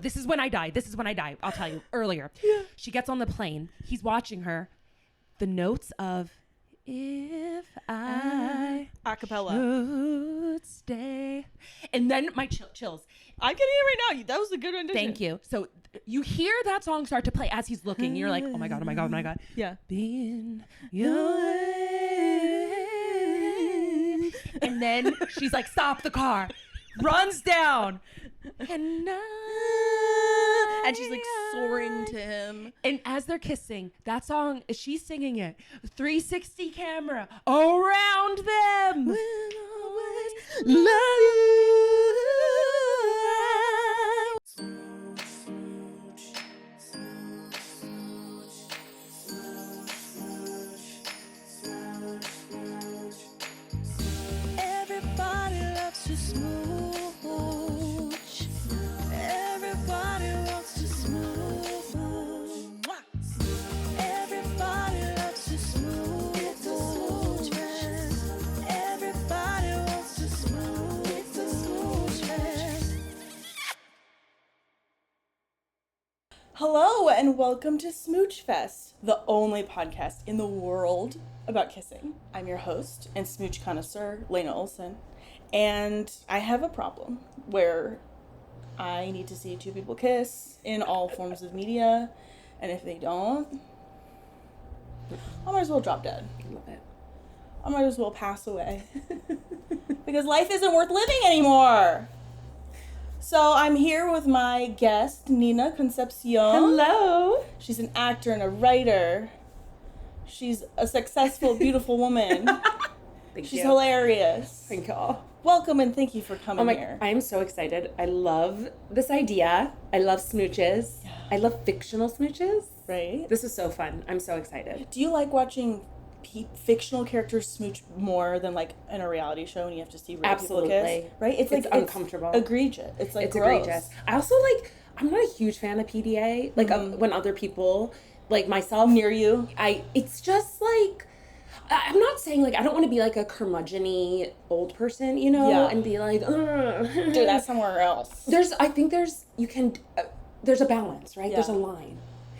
This is when I die. This is when I die. I'll tell you earlier. Yeah. She gets on the plane. He's watching her. The notes of if I acapella should stay. And then my chills. I'm getting it right now. That was a good rendition. Thank you. So you hear that song start to play as he's looking. You're like, oh my God, oh my God, oh my God. Yeah. Being your way. And then she's like, stop the car. Runs down. And she's like soaring to him. And as they're kissing, that song, she's singing it. 360 camera around them. We'll always love you. Everybody loves to smooch. Everybody wants to smooch. Everybody loves to smooch. It's a smooch fest. Everybody wants to smooch. It's a smooch fest. Hello and welcome to Smooch Fest, the only podcast in the world about kissing. I'm your host and smooch connoisseur, Lena Olson, and I have a problem where I need to see two people kiss in all forms of media, and if they don't, I might as well drop dead. I love it. I might as well pass away. Because life isn't worth living anymore. So I'm here with my guest, Nina Concepcion. Hello. She's an actor and a writer. She's a successful, beautiful woman. She's hilarious. Thank y'all. Welcome and thank you for coming here. I am so excited. I love this idea. I love smooches. Yeah. I love fictional smooches. Right? This is so fun. I'm so excited. Do you like watching fictional characters smooch more than like in a reality show when you have to see real people kiss? Right? It's like uncomfortable. It's egregious. It's like it's gross. Egregious. I also I'm not a huge fan of PDA. Like when other people, like myself, near you, it's just like, I'm not saying I don't want to be like a curmudgeon-y old person, and be like, dude, that's somewhere else. There's a balance, right? Yeah. There's a line.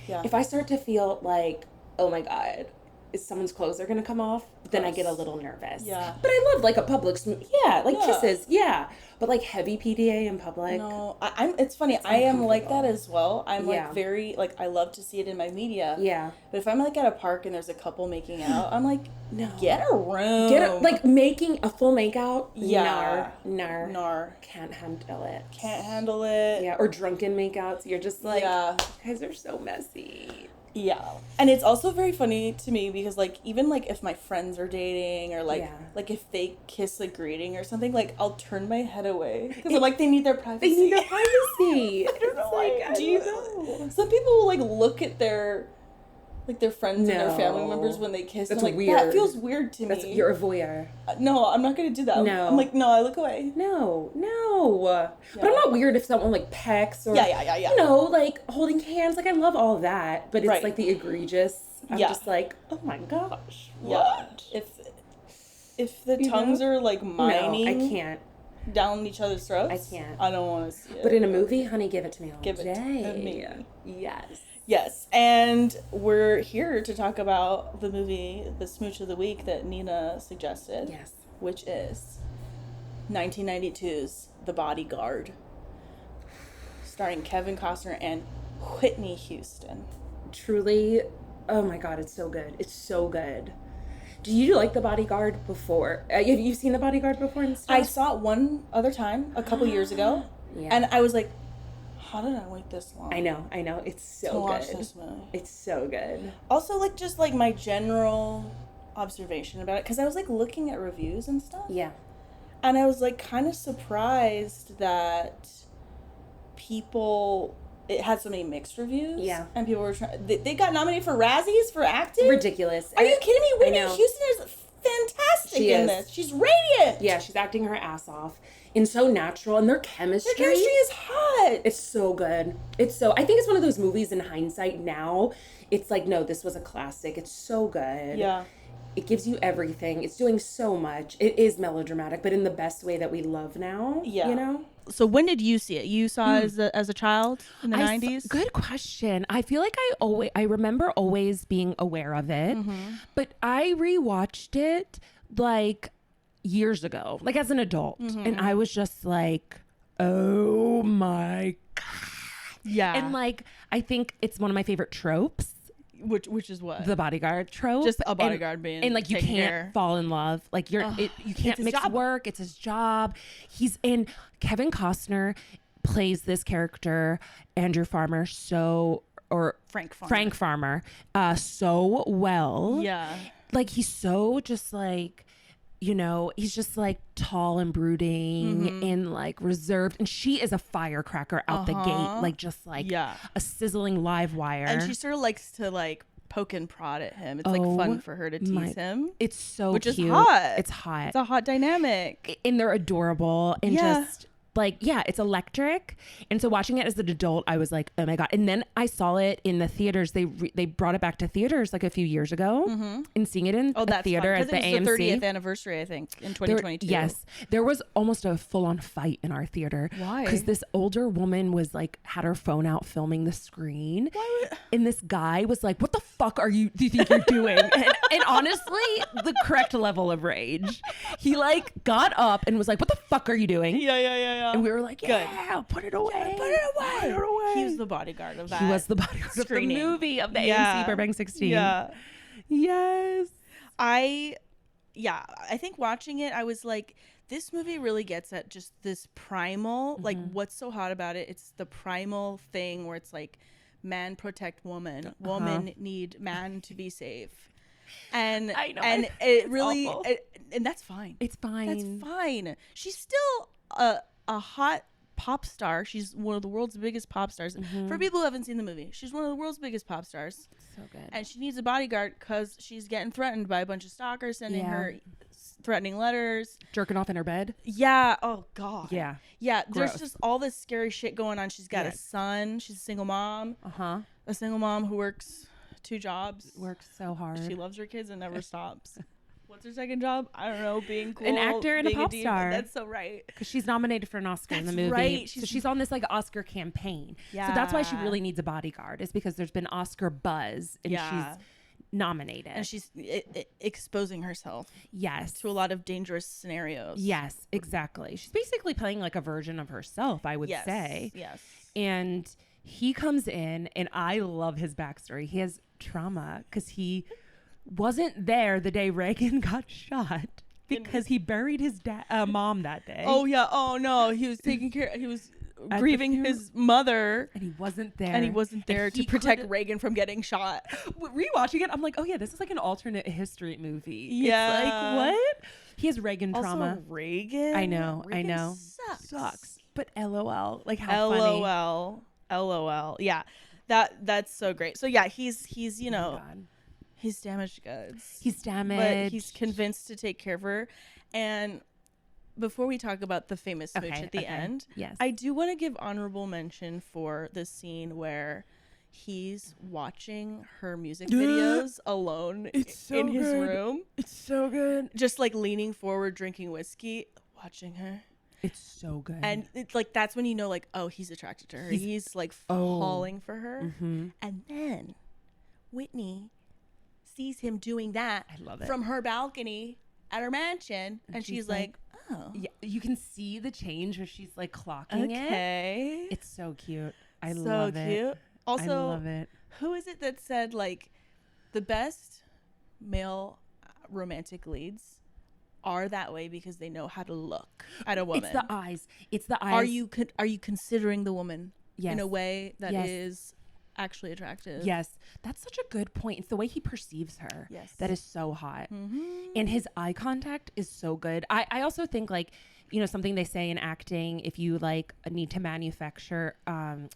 Yeah. If I start to feel like, oh my God, is someone's clothes are going to come off, then I get a little nervous. Yeah. But I love a public kisses, yeah. But heavy PDA in public. No, it's funny. I am like that as well. I'm very, I love to see it in my media. Yeah. But if I'm at a park and there's a couple making out, I'm like, no. Get a room. Making a full makeout. Yeah. Nar. Can't handle it. Yeah. Or drunken makeouts. You're just like, yeah. Guys are so messy. Yeah. And it's also very funny to me because even if my friends are dating or if they kiss a greeting or something, I'll turn my head away because I'm they need their privacy. They need their privacy. I don't know. Do you know? Some people will look at their friends and their family members when they kiss. That's and weird. That feels weird to me. You're a voyeur. No, I'm not going to do that. No. I'm no, I look away. No. Yeah. But I'm not weird if someone pecks or, holding hands. I love all that. But it's the egregious. I'm just oh my gosh. What? Yeah. If the tongues are mining. No, I can't. Down each other's throats? I can't. I don't want to see it. But in a movie, honey, give it to me all day. Give it to me. Yes. And we're here to talk about the movie, The Smooch of the Week, that Nina suggested. Yes. Which is 1992's The Bodyguard, starring Kevin Costner and Whitney Houston. Truly, oh my God, it's so good. It's so good. Do you like The Bodyguard before? Have you seen The Bodyguard before and stuff? I saw it one other time, a couple years ago. Yeah. And I was like, how did I wait this long? I know. It's so good. Watch this movie. It's so good. Also, just my general observation about it, because I was looking at reviews and stuff. Yeah. And I was kind of surprised that it had so many mixed reviews. Yeah. And people were they got nominated for Razzies for acting? Ridiculous. Are you kidding me? Whitney Houston is fantastic in this. She's radiant. Yeah, she's acting her ass off. And so natural. And their chemistry. Their chemistry is hot. It's so good. I think it's one of those movies in hindsight now. It's no, this was a classic. It's so good. Yeah. It gives you everything. It's doing so much. It is melodramatic, but in the best way that we love now. Yeah. So when did you see it? You saw it as a child in the 90s? Good question. I feel like I remember always being aware of it, but I rewatched it like years ago, like as an adult, and I was just like, oh my God. Yeah. And like, I think it's one of my favorite tropes. Which is what? The bodyguard trope. Just a bodyguard being and like you can't fall in love. Like you can't mix work. It's his job. He's in. Kevin Costner plays this character, Andrew Farmer, Frank Farmer, so well. Yeah. Like he's so just like, you know, he's just like tall and brooding and like reserved. And she is a firecracker out the gate, like just like a sizzling live wire. And she sort of likes to like poke and prod at him. It's like fun for her to tease him. It's so which cute. Is hot. It's hot. It's a hot dynamic. And they're adorable and just like, yeah, it's electric. And so watching it as an adult, I was like, oh my God. And then I saw it in the theaters. They brought it back to theaters like a few years ago and seeing it in a theater at the AMC. It was the 30th anniversary, I think, in 2022. Yes. There was almost a full-on fight in our theater. Why? Because this older woman was like, had her phone out filming the screen. And this guy was like, what the fuck do you think you're doing? and honestly, the correct level of rage. He like got up and was like, what the fuck are you doing? Yeah. And we were like, yeah, put it away. Put it away. He was the bodyguard of that. He was the bodyguard screening. Of the movie of the AMC Burbank 16. Yeah. Yes. I think watching it, I was like, this movie really gets at just this primal, like what's so hot about it? It's the primal thing where it's like, man protect woman, woman need man to be safe. And I know, and it really, and that's fine. It's fine. That's fine. She's still a hot pop star. She's one of the world's biggest pop stars. For people who haven't seen the movie, she's one of the world's biggest pop stars. So good. And she needs a bodyguard because she's getting threatened by a bunch of stalkers sending her threatening letters, jerking off in her bed. Yeah. Oh God. Yeah. Yeah. Gross. There's just all this scary shit going on. She's got a son. She's a single mom. A single mom who works 2 jobs. Works so hard. She loves her kids and never stops. What's her second job? I don't know. Being cool. An actor and a pop star. That's so right. Because she's nominated for an Oscar in the movie. Right. So she's on this like Oscar campaign. Yeah. So that's why she really needs a bodyguard. Is because there's been Oscar buzz and she's nominated. And she's exposing herself. Yes. To a lot of dangerous scenarios. Yes, exactly. She's basically playing like a version of herself, I would say. Yes. And he comes in and I love his backstory. He has trauma because he wasn't there the day Reagan got shot because he buried his mom that day. Oh yeah. Oh no. He was taking care. He was grieving his mother, and he wasn't there. To protect Reagan from getting shot. Rewatching it, I'm like, oh yeah, this is like an alternate history movie. Yeah. It's like what? He has Reagan trauma. Also, Reagan. I know. Reagan Sucks. But LOL. Like how funny. LOL. Yeah. That's so great. So yeah, he's you know. He's damaged goods. He's damaged. But he's convinced to take care of her. And before we talk about the famous smooch at the end, I do want to give honorable mention for the scene where he's watching her music videos alone in his room. It's so good. Just like leaning forward, drinking whiskey, watching her. It's so good. And it's like, that's when you know, like, oh, he's attracted to her. He's like falling for her. And then Whitney sees him doing that from her balcony at her mansion, and she's like, oh yeah, you can see the change where she's like clocking it. It's so cute. I love it. Also, I love it. Who is it that said like the best male romantic leads are that way because they know how to look at a woman? It's the eyes. Are you considering the woman in a way that is actually attractive? Yes, that's such a good point. It's the way he perceives her. Yes, that is so hot. And his eye contact is so good. I also think, like, you know, something they say in acting, if you like need to manufacture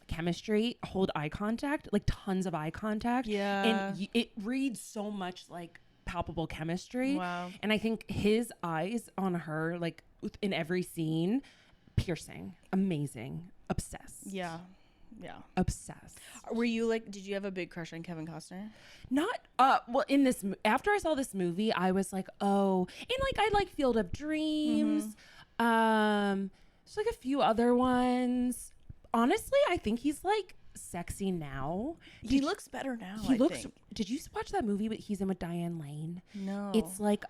chemistry, hold eye contact, like tons of eye contact. And it reads so much like palpable chemistry. Wow. And I think his eyes on her, like in every scene, piercing, amazing, obsessed. Yeah. Obsessed. Were you like, did you have a big crush on Kevin Costner? Not well, in this after I saw this movie, I was like, oh, and like I like Field of Dreams. There's like a few other ones. Honestly, I think he's like sexy now. He looks better now. He looks. Did you watch that movie he's in with Diane Lane? No. It's like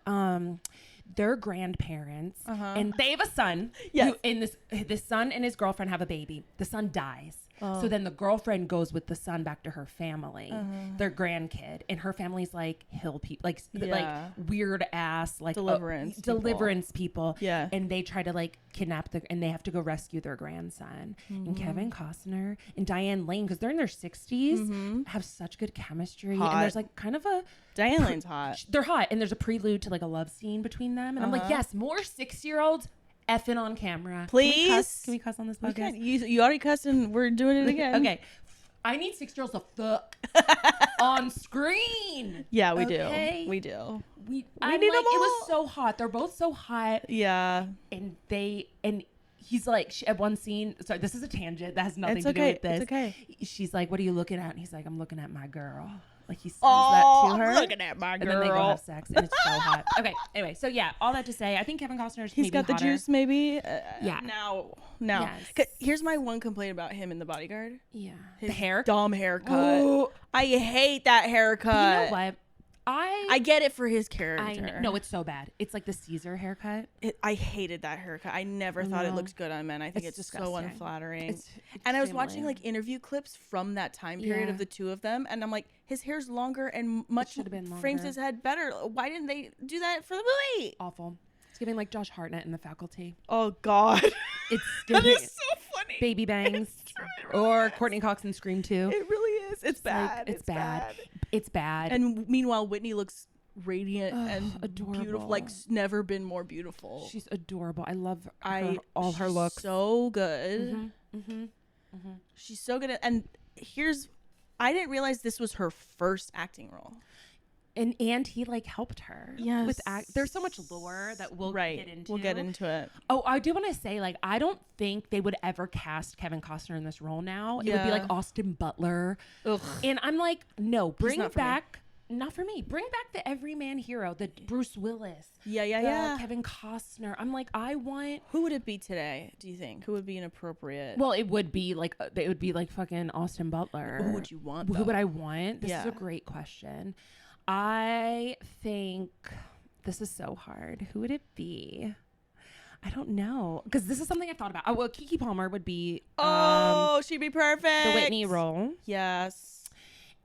their grandparents and they have a son. Yes. And this son and his girlfriend have a baby. The son dies. So then the girlfriend goes with the son back to her family, their grandkid, and her family's like hill people, like weird ass, like deliverance people. Yeah. And they try to like kidnap and they have to go rescue their grandson. And Kevin Costner and Diane Lane, because they're in their 60s, have such good chemistry. Hot. And there's like kind of a Diane Lane's hot. They're hot, and there's a prelude to like a love scene between them. And I'm like, yes, more 6-year-olds. Effing on camera. Please. Can we cuss on this podcast? You already cussed and we're doing it again. Okay. I need 6-year-olds to fuck on screen. Yeah, we do. We do. We need them all. It was so hot. They're both so hot. Yeah. And he's like, at one scene, sorry, this is a tangent that has nothing to do with this. It's okay. She's like, what are you looking at? And he's like, I'm looking at my girl. Like he says that to her. I'm looking at my girl. And then they go have sex, and it's so hot. Okay, anyway, so yeah, all that to say, I think Kevin Costner's he's got the juice, maybe. Yeah. Now. Yes. Here's my one complaint about him in The Bodyguard. Yeah. His dumb haircut. Ooh. I hate that haircut. But you know what? I get it for his character. No, it's so bad. It's like the Caesar haircut. I hated that haircut. I never thought it looked good on men. I think it's just so unflattering. And I was watching like interview clips from that time period of the two of them, and I'm like, his hair's longer and much frames his head better. Why didn't they do that for the movie? Awful. It's giving like Josh Hartnett in The Faculty. Oh God, it's giving. That is so funny. Baby Bangs or Courtney Cox in Scream 2. It really is. It's bad. Like, it's bad. It's bad. And meanwhile, Whitney looks radiant and adorable. Beautiful, like never been more beautiful. She's adorable. I love all her looks. So good. She's so good and I didn't realize this was her first acting role. And he like helped her. Yes. With there's so much lore that we'll get into. We'll get into it. Oh, I do want to say, like, I don't think they would ever cast Kevin Costner in this role now. It would be like Austin Butler. Ugh. And I'm like, no, bring back. Not for me. Bring back the everyman hero, the Bruce Willis. Yeah. Kevin Costner. I'm like, I want. Who would it be today? Do you think? Who would be inappropriate? Well, it would be like fucking Austin Butler. Who would you want? Who would I want? This is a great question. I think this is so hard. Who would it be? I don't know, because this is something I've thought about. Oh, well, Keke Palmer would be. She'd be perfect. The Whitney role. Yes.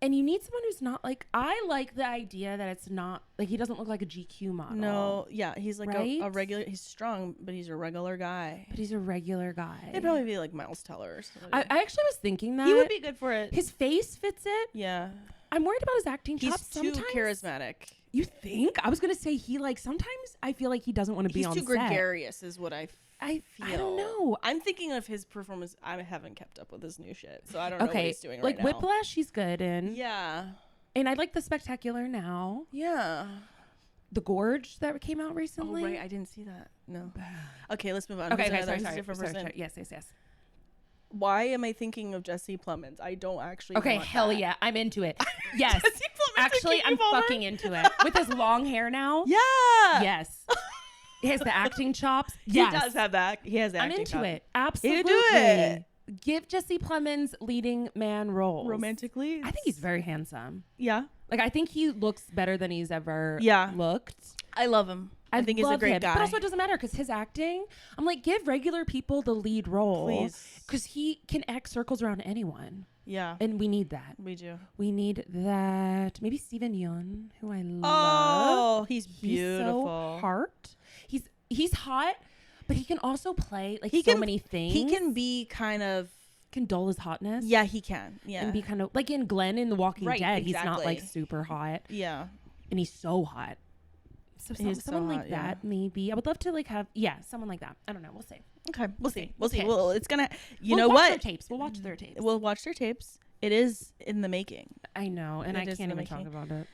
And you need someone who's not like. I like the idea that it's not like he doesn't look like a GQ model. No, yeah, he's like a regular. He's strong, but he's a regular guy. It'd probably be like Miles Teller or something. I actually was thinking that he would be good for it. His face fits it. Yeah. I'm worried about his acting chops. He's too charismatic. You think? I was gonna say he like sometimes I feel like he doesn't want to be on set. He's too gregarious, is what I feel. I don't know. I'm thinking of his performance. I haven't kept up with his new shit, so I don't know what he's doing right now. Like Whiplash, he's good in. Yeah. And I like The Spectacular Now. Yeah. The Gorge that came out recently. Oh right, I didn't see that. No. Okay, let's move on. Okay, sorry. Yes. Why am I thinking of Jesse Plemons? I don't actually. Okay, hell yeah, I'm into it. Yes, Jesse Plemons actually, I'm fucking into it with his long hair now. Yeah. Yes. He has the acting chops. Yes. He does have that. He has the acting chops. I'm into it. Absolutely. You do it. Give Jesse Plemons leading man roles. Romantically, I think he's very handsome. Yeah. Like I think he looks better than he's ever looked. I love him. I think he's a great guy. But also it doesn't matter because his acting, I'm like, give regular people the lead role. Please. Because he can act circles around anyone. Yeah. And we need that. We do. We need that. Maybe Steven Yeun, who I love. Oh, he's beautiful. So hot. He's hot, but he can also play like many things. He can be kind of... Can dull his hotness. Yeah, he can. Yeah. And be kind of... Like in Glenn in The Walking Dead, he's not like super hot. Yeah. And he's so hot. So someone like that, maybe. I would love to like have, someone like that. I don't know. We'll see. Okay, we'll see. Well, it's gonna. We'll watch their tapes. We'll watch their tapes. It is in the making. I know, and I can't even talk about it.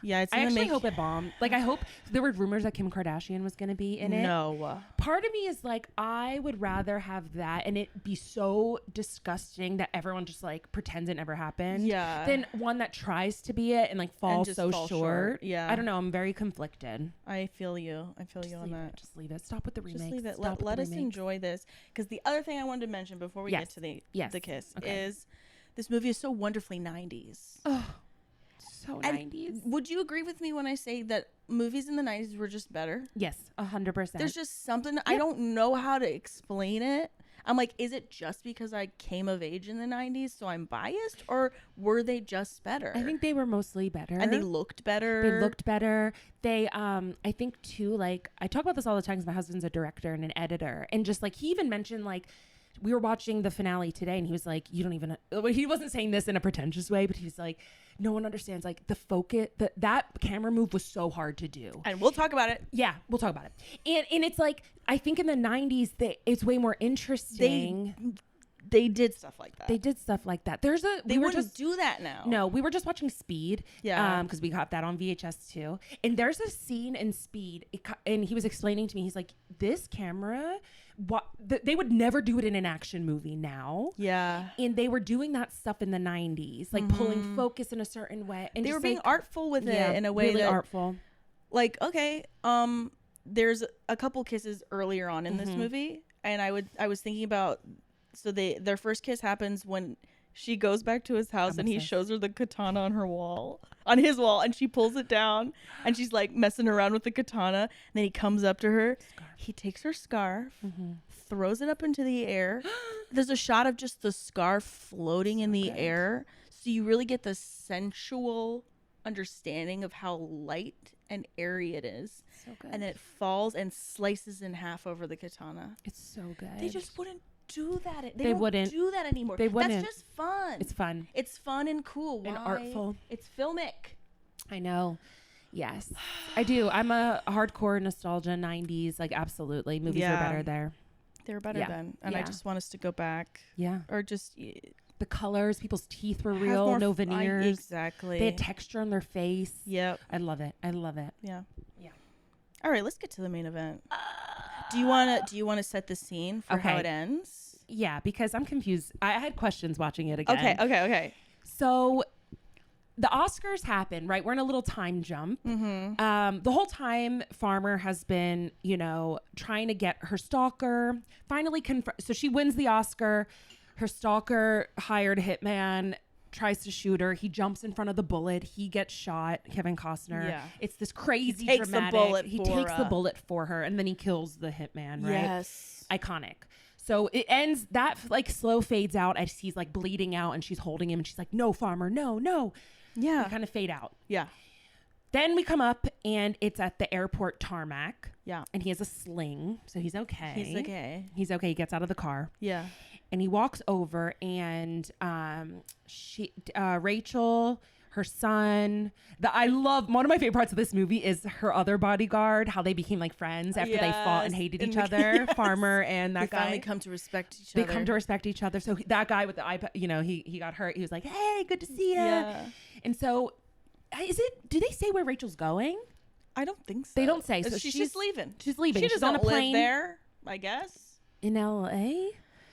Yeah, it's I actually hope it bombed. Like, I hope there were rumors that Kim Kardashian was going to be in it. No. Part of me is like, I would rather have that and it be so disgusting that everyone just like pretends it never happened. Yeah. Than one that tries to be it and like falls so short. Yeah. I don't know. I'm very conflicted. I feel you. I feel you on that. Just leave it. Stop with the remakes. Just leave it. Let us enjoy this. Because the other thing I wanted to mention before we get to the kiss is this movie is so wonderfully 90s. Oh, so 90s. Would you agree with me when I say that movies in the 90s were just better? Yes, 100%. There's just something, I don't know how to explain it. I'm like, is it just because I came of age in the 90s, so I'm biased? Or were they just better? I think they were mostly better. And they looked better. They, I think too, like, I talk about this all the time because my husband's a director and an editor. And just like, he even mentioned like, we were watching the finale today and he was like, you don't even, he wasn't saying this in a pretentious way, but he's like, no one understands like the focus, that camera move was so hard to do. And we'll talk about it. Yeah, we'll talk about it. And it's like, I think in the 90s, it's way more interesting. They did stuff like that. They did stuff like that. They wouldn't do that now. No, we were just watching Speed. Yeah. Because we got that on VHS too. And there's a scene in Speed, and he was explaining to me, he's like, this camera, they would never do it in an action movie now. Yeah. And they were doing that stuff in the 90s, like pulling focus in a certain way. And they were being like, artful with it in a way really that artful. Like, okay, there's a couple kisses earlier on in this movie, and I was thinking about, so their first kiss happens when she goes back to his house and he shows her the katana on his wall, and she pulls it down and she's like messing around with the katana, and then he comes up to her, he takes her scarf, throws it up into the air. There's a shot of just the scarf floating in the air, so you really get the sensual understanding of how light and airy it is. So good. And then it falls and slices in half over the katana. It's so good. They just wouldn't do that. They wouldn't do that anymore. They wouldn't. That's just fun. It's fun. It's fun and cool. And artful. It's filmic. I know. Yes, I do. I'm a hardcore nostalgia 90s. Like, absolutely. Movies were better there. They were better then. And I just want us to go back. Yeah. Or just... The colors, people's teeth were real, no veneers. Exactly. They had texture on their face. Yep. I love it. Yeah. Yeah. All right, let's get to the main event. Do you want to set the scene for how it ends? Yeah, because I'm confused. I had questions watching it again. Okay. So the Oscars happen, right? We're in a little time jump. The whole time, Farmer has been, trying to get her stalker finally confirmed. So she wins the Oscar. Her stalker hired a hitman, tries to shoot her. He jumps in front of the bullet. He gets shot. Kevin Costner. Yeah. It's this crazy dramatic. He takes the bullet for her, and then he kills the hitman, right? Yes. Iconic. So it ends, that like slow fades out as he's like bleeding out and she's holding him and she's like, no, Farmer, no. Yeah. We kind of fade out. Yeah. Then we come up and it's at the airport tarmac. Yeah. And he has a sling, so he's okay. He's okay. He gets out of the car. Yeah. And he walks over and Rachel, her son, I love, one of my favorite parts of this movie is her other bodyguard, how they became like friends after they fought and hated each other. Farmer and that guy. They finally come to respect each other. They come to respect each other. So that guy with the iPad, he got hurt. He was like, hey, good to see you. Yeah. And so do they say where Rachel's going? I don't think so. They don't say. So she's just leaving. She's leaving. She she's doesn't on a plane live there, I guess. in LA.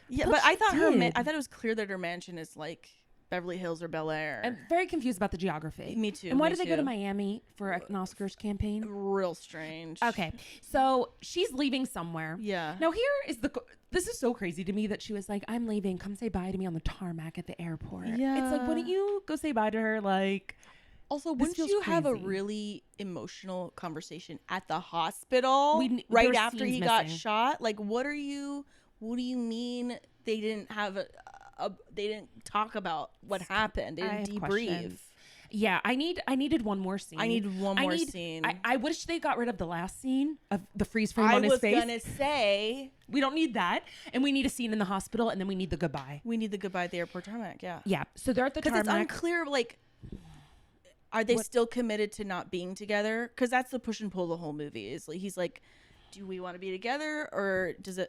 Yeah, but I thought I thought it was clear that her mansion is like Beverly Hills or Bel Air. I'm very confused about the geography. Me too. And why did they go to Miami for an Oscars campaign? Real strange. Okay, so she's leaving somewhere. Yeah. Now here is this is so crazy to me that she was like, I'm leaving. Come say bye to me on the tarmac at the airport. Yeah. It's like, wouldn't you go say bye to her? Like, also, wouldn't you have a really emotional conversation at the hospital right after he got shot? Like, what do you mean they didn't have they didn't talk about what happened? They didn't debrief. Yeah, I needed one more scene. I need one more scene. I wish they got rid of the last scene of the freeze frame on his face. I was gonna say we don't need that, and we need a scene in the hospital, and then we need the goodbye. We need the goodbye at the airport tarmac. Yeah. Yeah. So they're at the tarmac. Because it's unclear, like, are they still committed to not being together? Because that's the push and pull of the whole movie. Is like he's like, do we want to be together, or do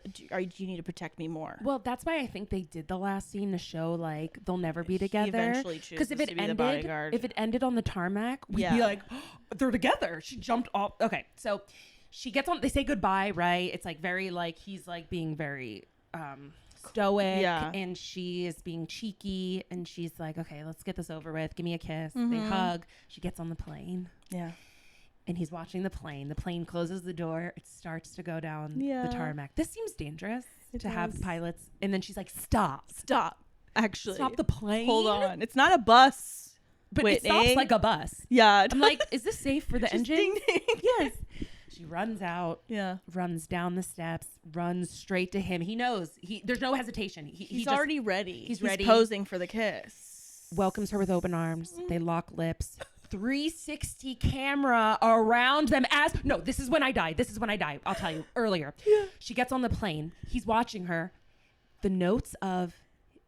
you need to protect me more? Well, that's why I think they did the last scene to show like they'll never be together. He eventually chooses if to be the bodyguard. If it ended on the tarmac, we'd be like, oh, they're together. She jumped off. Okay, so she gets on. They say goodbye, right? It's like very like he's like being very stoic, and she is being cheeky, and she's like, okay, let's get this over with. Give me a kiss. They hug. She gets on the plane. Yeah. And he's watching the plane. The plane closes the door. It starts to go down the tarmac. This seems dangerous to have pilots. And then she's like, stop. Actually. Stop the plane. Hold on. It's not a bus. But Whitney. It stops like a bus. Yeah. I'm like, is this safe for the engine? Ding, ding. Yes. She runs out. Yeah. Runs down the steps. Runs straight to him. He knows. There's no hesitation. He's already ready. He's ready. Posing for the kiss. Welcomes her with open arms. They lock lips. 360 camera around them this is when I die. I'll tell you earlier. Yeah. She gets on the plane. He's watching her. The notes of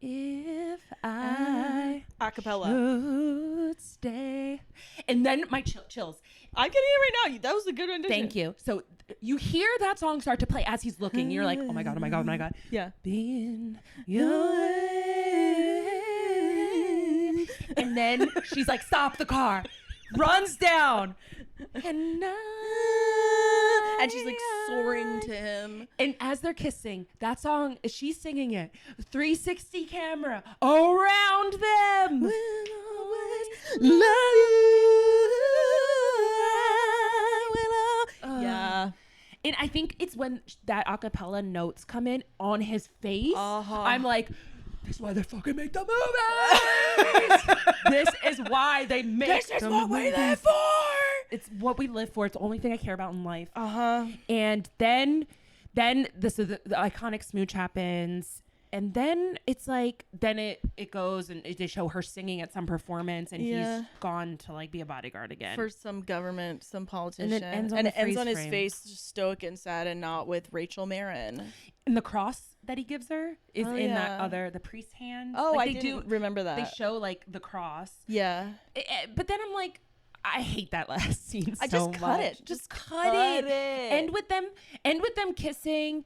if I acapella should stay. And then my chills. I'm getting it right now. That was a good rendition. Thank you. So you hear that song start to play as he's looking. You're like, oh my God, oh my God, oh my God. Yeah. Being your way. And then she's like, stop the car. Runs down. And she's like soaring to him. And as they're kissing, that song, she's singing it. 360 camera around them. Will always love you. Yeah. And I think it's when that acapella notes come in on his face. I'm like, this is why they fucking make the movies. This is why they make This is what we live for. It's what we live for. It's the only thing I care about in life. And then this is the iconic smooch happens. And then it's like, then it goes and they show her singing at some performance, and he's gone to like be a bodyguard again for some government, some politician, and it ends on his face, just stoic and sad, and not with Rachel Marin. And the cross that he gives her is the priest's hand. Oh, like, I didn't remember that. They show like the cross. Yeah, but then I'm like, I hate that last scene. Just cut it. Just cut it. End with them kissing.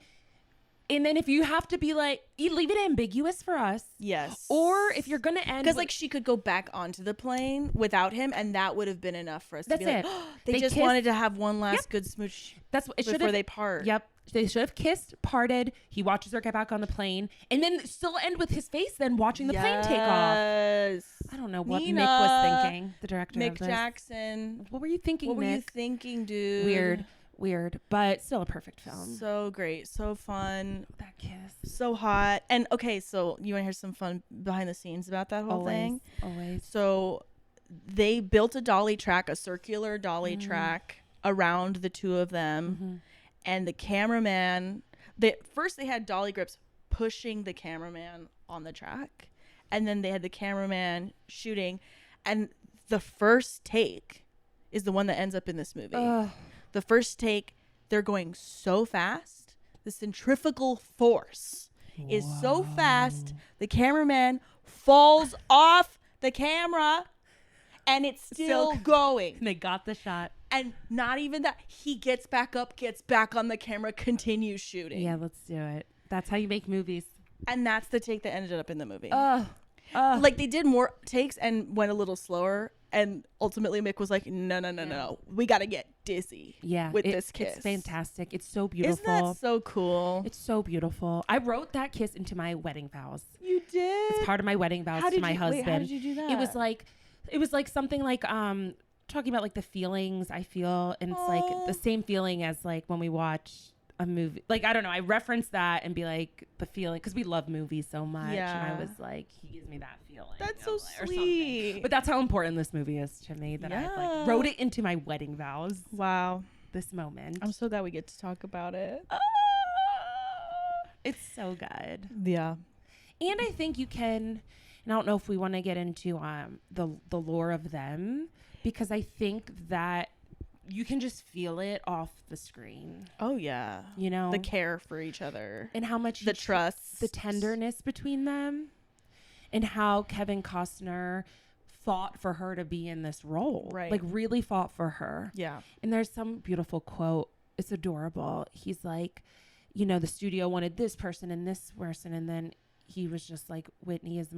And then if you have to be like, you leave it ambiguous for us. Yes. Or if you're going to end. Because like she could go back onto the plane without him, and that would have been enough for us to be like, oh, they just wanted to have one last good smooch before they part. Yep. They should have kissed, parted. He watches her get back on the plane, and then still end with his face then watching the plane take off. I don't know what Nina, Mick was thinking, the director Mick of this. Jackson. What were you thinking, Mick? What were you thinking, dude? Weird, but still a perfect film. So great, so fun. That kiss, so hot. And okay, so you want to hear some fun behind the scenes about that whole thing? Always. So they built a circular dolly track around the two of them, and the cameraman. They had dolly grips pushing the cameraman on the track, and then they had the cameraman shooting, and the first take is the one that ends up in this movie. The first take, they're going so fast. The centrifugal force is so fast. The cameraman falls off the camera, and it's still going. They got the shot. And not even that. He gets back up, gets back on the camera, continues shooting. Yeah, let's do it. That's how you make movies. And that's the take that ended up in the movie. Like they did more takes and went a little slower. And ultimately, Mick was like, no. We got to get dizzy with this kiss. It's fantastic. It's so beautiful. Isn't that so cool? It's so beautiful. I wrote that kiss into my wedding vows. You did? It's part of my wedding vows to my husband. Wait, how did you do that? It was like something like talking about like the feelings I feel. And it's like the same feeling as like when we watch a movie. Like, I don't know. I reference that and be like the feeling, because we love movies so much. Yeah. And I was like, he gives me that feeling. That's so like, sweet. But that's how important this movie is to me, that I like wrote it into my wedding vows. Wow. This moment. I'm so glad we get to talk about it. It's so good. Yeah. And I think you can, and I don't know if we want to get into the lore of them, because I think that you can just feel it off the screen. Oh yeah. You know, the care for each other and how much the trust, the tenderness between them, and how Kevin Costner fought for her to be in this role. Right. Like really fought for her. Yeah. And there's some beautiful quote It's adorable. He's like, you know, the studio wanted this person and this person, and then he was just like, Whitney is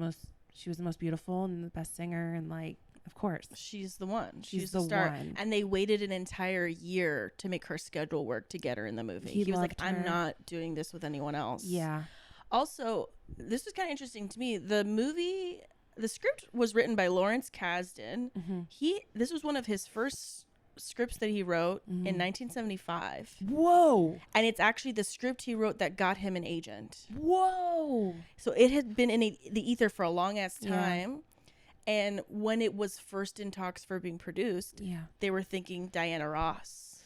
she was the most beautiful and the best singer, and like, of course, she's the one. She's the star. one. And they waited an entire year to make her schedule work to get her in the movie. He was like, I'm not doing this with anyone else. Yeah. Also, this was kind of interesting to me. The script was written by Lawrence Kasdan. This was one of his first scripts that he wrote in 1975. Whoa. And it's actually the script he wrote that got him an agent. Whoa. So it had been in the ether for a long ass time. And when it was first in talks for being produced, they were thinking Diana Ross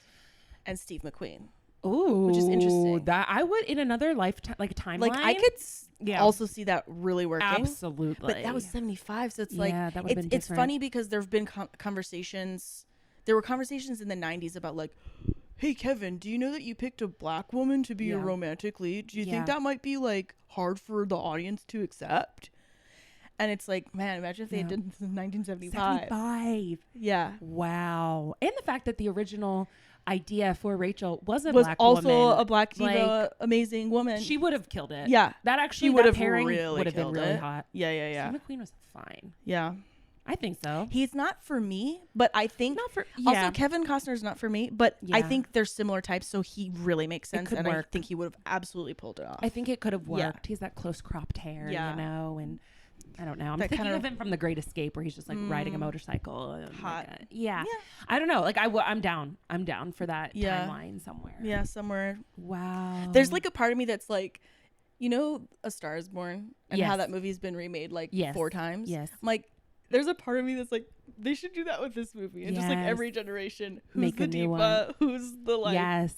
and Steve McQueen. Ooh, which is interesting. That I would in another lifetime, like timeline. Like I could also see that really working. Absolutely. But that was 75, so it's it's funny because there've been conversations. There were conversations in the 90s about like, hey Kevin, do you know that you picked a black woman to be your romantic lead? Do you think that might be like hard for the audience to accept? And it's like, man, imagine if they did this in 1975. 75. Yeah. Wow. And the fact that the original idea for Rachel was black also woman. A black diva, amazing woman. She would have killed it. Yeah. That actually would have pairing really would have been really it. hot. Yeah. Steve McQueen was fine. Yeah. I think so. He's not for me, but I think also Kevin Costner's not for me, but I think they're similar types, so he really makes sense, and I think he would have absolutely pulled it off. I think it could have worked. Yeah. He's that close cropped hair, you know, and I don't know. I'm thinking of him from The Great Escape, where he's just like riding a motorcycle. And hot. Like I don't know. Like I'm down. I'm down for that timeline somewhere. Yeah, somewhere. Wow. There's like a part of me that's like, you know, A Star Is Born and how that movie's been remade like 4 times. Yes. I'm like, there's a part of me that's like, they should do that with this movie, and just like every generation, who's the diva, who's the like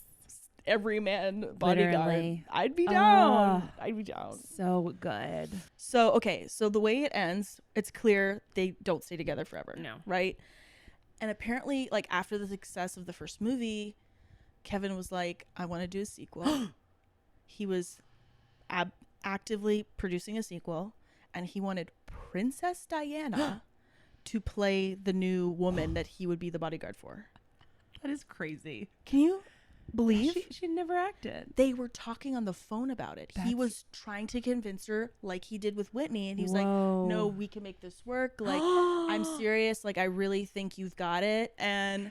everyman bodyguard. Literally. I'd be down. I'd be down. So good. So okay, so the way it ends, it's clear they don't stay together forever. No. Right? And apparently, like after the success of the first movie, Kevin was like, I want to do a sequel. He was actively producing a sequel, and he wanted Princess Diana to play the new woman that he would be the bodyguard for. That is crazy. Can you believe she never acted? They were talking on the phone about it. He was trying to convince her, like he did with Whitney, and he was like, no, we can make this work, like I'm serious, like I really think you've got it. And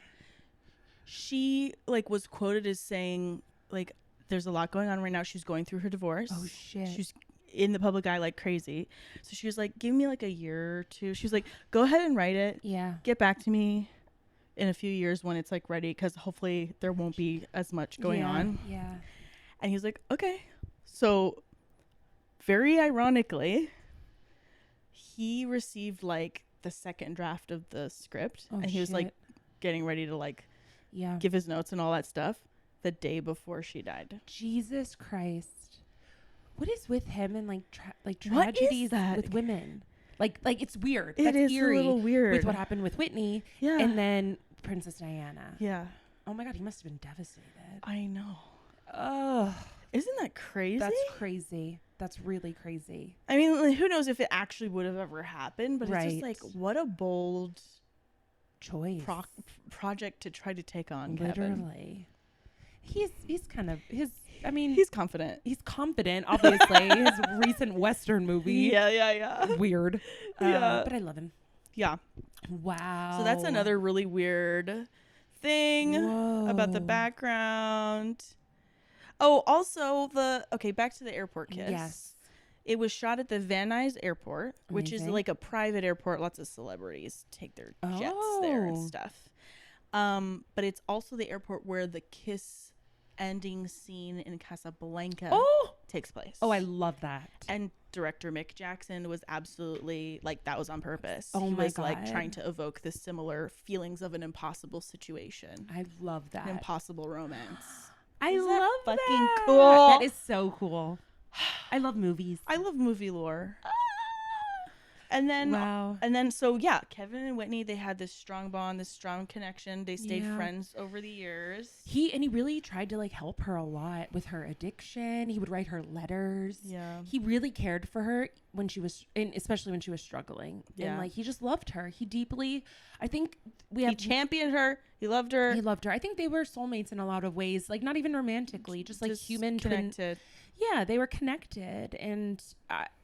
she like was quoted as saying like, there's a lot going on right now. She's going through her divorce. Oh shit. She's in the public eye like crazy, so she was like, give me like a year or two. She was like, go ahead and write it, get back to me in a few years when it's like ready, because hopefully there won't be as much going on. And he was like, okay. So very ironically, he received like the second draft of the script, and he was like getting ready to like give his notes and all that stuff the day before she died. Jesus Christ. What is with him and like tragedies with women? Like it's weird. That's eerie. A little weird with what happened with Whitney. Yeah. And then Princess Diana. Yeah. Oh my God, he must have been devastated. I know. Oh, isn't that crazy? That's crazy. That's really crazy. I mean, like, who knows if it actually would have ever happened? But it's just like, what a bold choice project to try to take on. Literally. Kevin. He's kind of he's confident. He's confident, obviously. His recent Western movie. Yeah. Weird. But I love him. Yeah. Wow. So that's another really weird thing about the background. Oh, also back to the airport kiss. Yes. It was shot at the Van Nuys Airport, which is like a private airport. Lots of celebrities take their jets there and stuff. But it's also the airport where the kiss ending scene in Casablanca takes place. Oh, I love that. And director Mick Jackson was absolutely like, that was on purpose. Oh, he my was God. like trying to evoke the similar feelings of an impossible situation. I love that. An impossible romance. I love that. Fucking cool. That is so cool. I love movies. I love movie lore. And then so yeah, Kevin and Whitney, they had this strong bond, this strong connection. They stayed friends over the years. He really tried to like help her a lot with her addiction. He would write her letters. Yeah. He really cared for her when she was, and especially when she was struggling. Yeah. And like he just loved her. He deeply, I think he championed her. He loved her. I think they were soulmates in a lot of ways, like not even romantically, just like human connected. Yeah, they were connected, and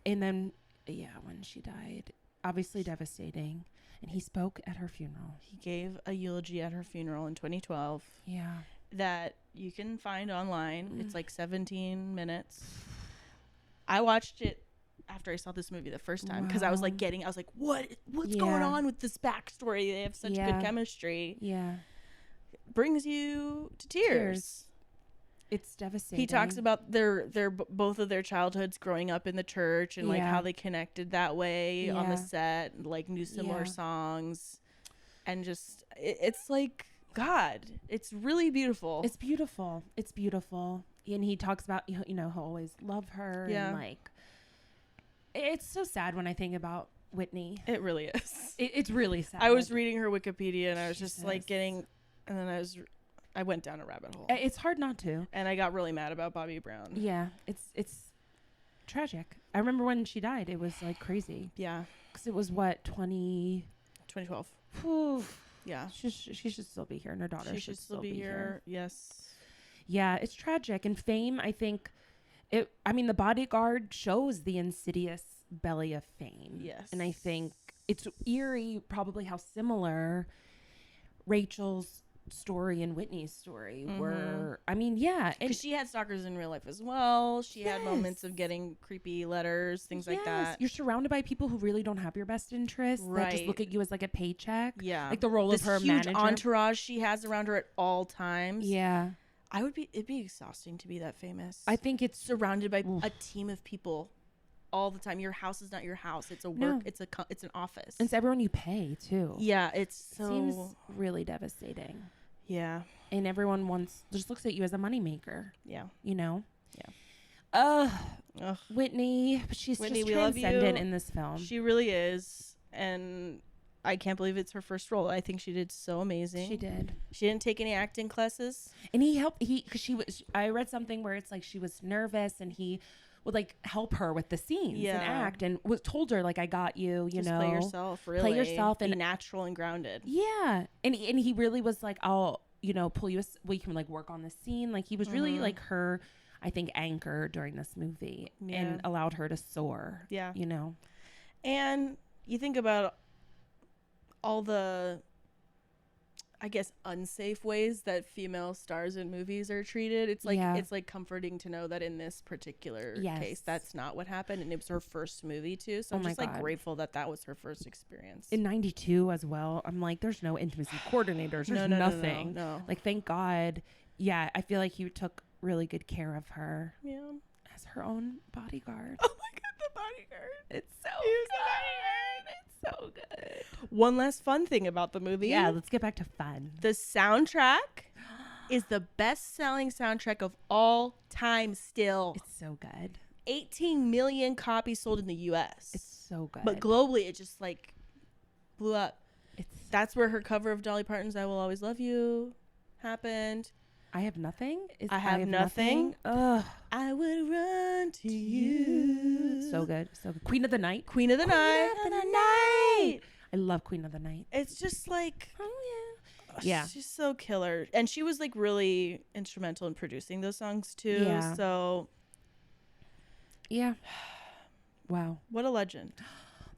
then when she died, obviously devastating. And he spoke at her funeral. He gave a eulogy at her funeral in 2012. Yeah, that you can find online. It's like 17 minutes. I watched it after I saw this movie the first time because I was like what's going on with this backstory? They have such good chemistry. Yeah, brings you to tears. It's devastating. He talks about their both of their childhoods growing up in the church and like how they connected that way on the set, like knew similar songs, and just it's like God. It's really beautiful. It's beautiful. It's beautiful. And he talks about he'll always love her. Yeah. And like it's so sad when I think about Whitney. It really is. It's really sad. I was reading her Wikipedia and I was just like and then I went down a rabbit hole. It's hard not to. And I got really mad about Bobby Brown. Yeah, it's tragic. I remember when she died, it was like crazy. Yeah. Because it was 2012. Whew. Yeah. She should still be here, and her daughter should still be here. Yes. Yeah, it's tragic. And Fame, I think, the Bodyguard shows the insidious belly of fame. Yes. And I think it's eerie probably how similar Rachel's story and Whitney's story were. Because she had stalkers in real life as well. She had moments of getting creepy letters, things like that. You're surrounded by people who really don't have your best interests, that just look at you as like a paycheck. Yeah, like the role of her huge manager. Entourage she has around her at all times. Yeah, it'd be exhausting to be that famous. I think it's surrounded by a team of people all the time. Your house is not your house. It's a work. It's an office. It's everyone you pay too. Yeah, it seems really devastating. Yeah. And everyone just looks at you as a moneymaker. Yeah. Yeah. Whitney, she's just transcendent in this film. She really is. And I can't believe it's her first role. I think she did so amazing. She did. She didn't take any acting classes. And because I read something where it's like she was nervous and he would like help her with the scenes and act, and told her like, I got you, just play yourself, really. Play yourself and be natural and grounded. Yeah. And he really was like, I'll, pull you, we can like work on the scene. Like he was really like her, I think, anchor during this movie and allowed her to soar. Yeah. And you think about all the, I guess, unsafe ways that female stars in movies are treated. It's like it's like comforting to know that in this particular case, that's not what happened, and it was her first movie too. So I'm just like grateful that was her first experience. In '92 as well. I'm like, there's no intimacy coordinators. There's nothing. No. Like, thank God. Yeah, I feel like he took really good care of her. Yeah, as her own bodyguard. Oh my God, the Bodyguard! It's so good. So good. One last fun thing about the movie. Yeah, let's get back to fun. The soundtrack is the best-selling soundtrack of all time still. It's so good. 18 million copies sold in the U.S. It's so good. But globally, it just like blew up. That's where her cover of Dolly Parton's "I Will Always Love You" happened. I Have Nothing? I have nothing. Ugh. I would run to you. So good. So good. Queen of the Night. Queen of the Night. I love Queen of the Night. It's just like, yeah. She's so killer. And she was like really instrumental in producing those songs too. Yeah. So. Yeah. Wow. What a legend.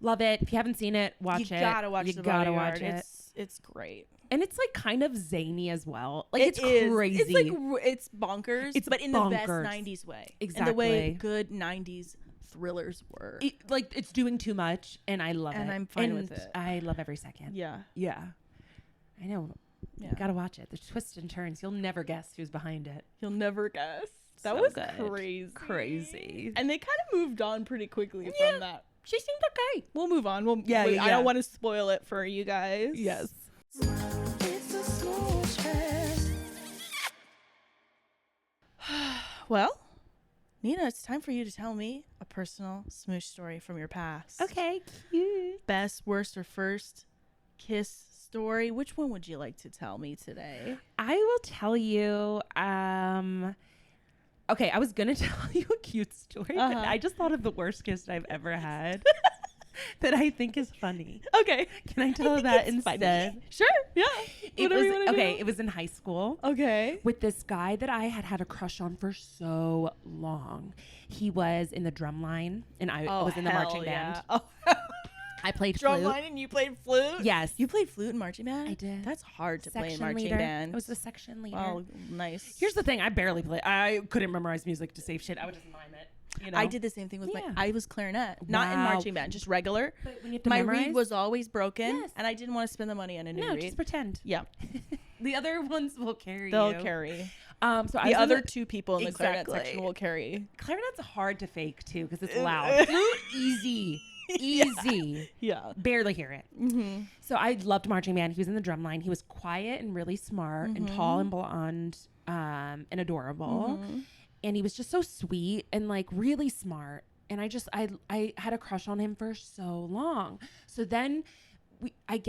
Love it. If you haven't seen it, watch it. You gotta watch the Bodyguard. It's great. And it's like kind of zany as well. Like it's crazy. It's like it's bonkers, but in the best 90s way. Exactly. In the way good 90s thrillers were. It's doing too much, and I love it. And I'm fine with it. I love every second. Yeah. Yeah. I know. Yeah. You gotta watch it. There's twists and turns. You'll never guess who's behind it. You'll never guess. That so was good. Crazy. And they kind of moved on pretty quickly from that. She seemed okay. We'll move on. I don't want to spoil it for you guys. Yes. It's a Smooch Fest. Well, Nina, it's time for you to tell me a personal smooch story from your past. Okay, cute. Best, worst, or first kiss story. Which one would you like to tell me today? I will tell you. Okay, I was gonna tell you a cute story, but I just thought of the worst kiss I've ever had that I think is funny. Okay, can I tell that instead? Funny. Sure. Yeah. It was in high school. Okay. With this guy that I had a crush on for so long. He was in the drum line, and I was in the marching band. Oh. I played drum flute. line and you played flute? Yes. You played flute in marching band? I did. That's hard to play in Section marching leader. band. I was the section leader. Oh, nice. Here's the thing. I barely play. I couldn't memorize music to save shit. I would just mime it. You know? I did the same thing with I was clarinet. Not in marching band, just regular. But when you have to my memorize? reed was always broken, and I didn't want to spend the money on a new reed. Just pretend. Yeah. The other ones will carry They'll carry. So the other two people in the clarinet section will carry. Clarinet's hard to fake, too, because it's loud. Flute, easy. Easy. Yeah. Barely hear it. So I loved marching band. He was in the drum line. He was quiet and really smart and tall and blonde and adorable. And he was just so sweet and like really smart. And I had a crush on him for so long. So then I